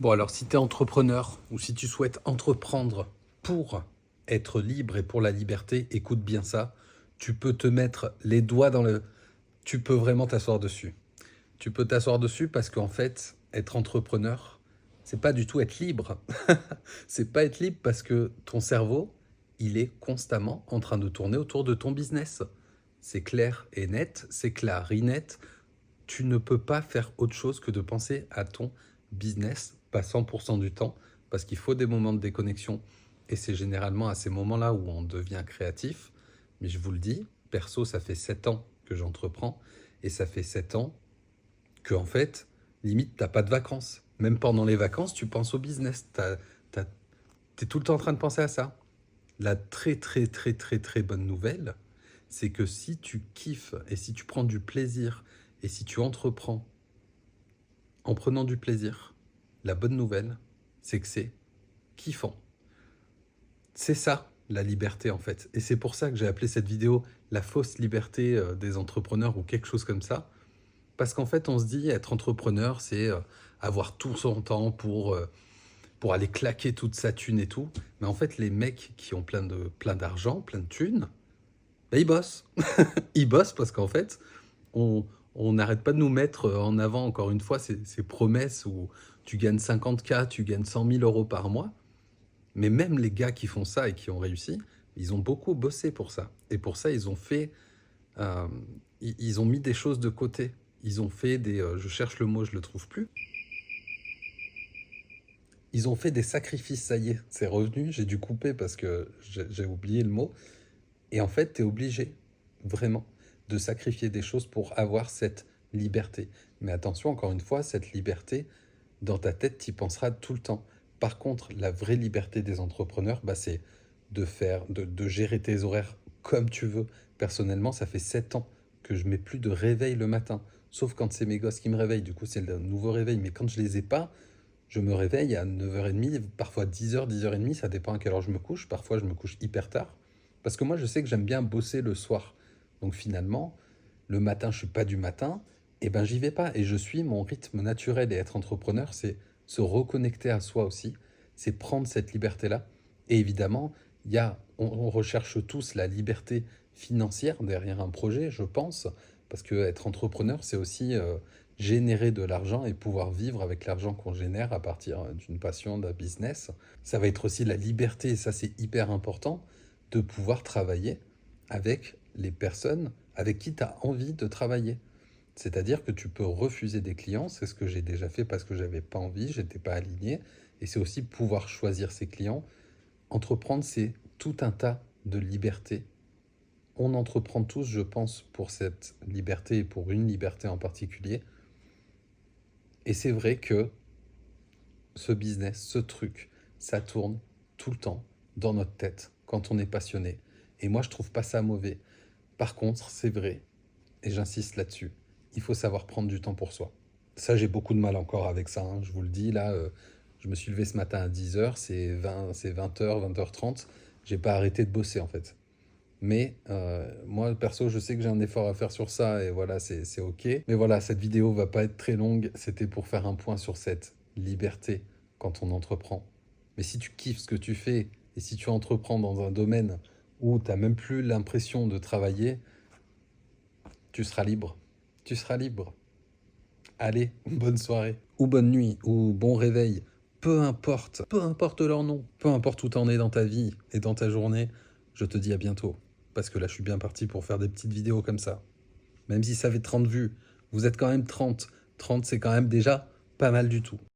Bon, alors si tu es entrepreneur ou si tu souhaites entreprendre pour être libre et pour la liberté, écoute bien ça. Tu peux te mettre les doigts dans le... Tu peux vraiment t'asseoir dessus. Tu peux t'asseoir dessus parce qu'en fait, être entrepreneur, c'est pas du tout être libre. C'est pas être libre parce que ton cerveau, il est constamment en train de tourner autour de ton business. C'est clair et net, c'est clair et net. Tu ne peux pas faire autre chose que de penser à ton business, pas 100% du temps, parce qu'il faut des moments de déconnexion. Et c'est généralement à ces moments-là où on devient créatif. Mais je vous le dis, perso, ça fait 7 ans que j'entreprends. Et ça fait 7 ans que, en fait, limite, t'as pas de vacances. Même pendant les vacances, tu penses au business. T'es tout le temps en train de penser à ça. La très, très, très, très, très bonne nouvelle, c'est que si tu kiffes et si tu prends du plaisir et si tu entreprends en prenant du plaisir, la bonne nouvelle, c'est que c'est kiffant. C'est ça, la liberté en fait. Et c'est pour ça que j'ai appelé cette vidéo la fausse liberté des entrepreneurs ou quelque chose comme ça. Parce qu'en fait, on se dit être entrepreneur, c'est avoir tout son temps pour aller claquer toute sa thune et tout. Mais en fait, les mecs qui ont plein d'argent, plein de thunes, ben, ils bossent. Ils bossent parce qu'en fait, on n'arrête pas de nous mettre en avant, encore une fois, ces promesses où tu gagnes 50K, tu gagnes 100 000 euros par mois. Mais même les gars qui font ça et qui ont réussi, ils ont beaucoup bossé pour ça. Et pour ça, ils ont fait... euh, ils ont mis des choses de côté. Ils ont fait des... je cherche le mot, je le trouve plus. Ils ont fait des sacrifices, ça y est, c'est revenu. J'ai dû couper parce que j'ai oublié le mot. Et en fait, tu es obligé, vraiment, de sacrifier des choses pour avoir cette liberté. Mais attention, encore une fois, cette liberté, dans ta tête, tu y penseras tout le temps. Par contre, la vraie liberté des entrepreneurs, bah, c'est de gérer tes horaires comme tu veux. Personnellement, ça fait 7 ans que je mets plus de réveil le matin. Sauf quand c'est mes gosses qui me réveillent, du coup c'est le nouveau réveil. Mais quand je les ai pas, je me réveille à 9h30, parfois 10h, 10h30, ça dépend à quelle heure je me couche. Parfois je me couche hyper tard. Parce que moi je sais que j'aime bien bosser le soir. Donc finalement, le matin je suis pas du matin, et ben j'y vais pas. Et je suis mon rythme naturel. Et être entrepreneur, c'est se reconnecter à soi aussi. C'est prendre cette liberté-là. Et évidemment, on recherche tous la liberté financière derrière un projet, je pense. Parce que être entrepreneur, c'est aussi générer de l'argent et pouvoir vivre avec l'argent qu'on génère à partir d'une passion, d'un business. Ça va être aussi la liberté, et ça c'est hyper important, de pouvoir travailler avec les personnes avec qui tu as envie de travailler. C'est-à-dire que tu peux refuser des clients, c'est ce que j'ai déjà fait parce que j'avais pas envie, j'étais pas aligné, et c'est aussi pouvoir choisir ses clients. Entreprendre, c'est tout un tas de liberté. On entreprend tous, je pense, pour cette liberté et pour une liberté en particulier. Et c'est vrai que ce business, ce truc, ça tourne tout le temps dans notre tête quand on est passionné. Et moi, je trouve pas ça mauvais. Par contre, c'est vrai, et j'insiste là-dessus, il faut savoir prendre du temps pour soi. Ça, j'ai beaucoup de mal encore avec ça, hein, je vous le dis. Là, je me suis levé ce matin à 10h, c'est 20h, 20h30. J'ai pas arrêté de bosser en fait. Mais moi, perso, je sais que j'ai un effort à faire sur ça et voilà, c'est OK. Mais voilà, cette vidéo va pas être très longue. C'était pour faire un point sur cette liberté quand on entreprend. Mais si tu kiffes ce que tu fais et si tu entreprends dans un domaine où tu n'as même plus l'impression de travailler, tu seras libre. Tu seras libre. Allez, bonne soirée, ou bonne nuit, ou bon réveil. Peu importe leur nom, peu importe où t'en es dans ta vie et dans ta journée, je te dis à bientôt. Parce que là, je suis bien parti pour faire des petites vidéos comme ça. Même si ça fait 30 vues, vous êtes quand même 30. 30, c'est quand même déjà pas mal du tout.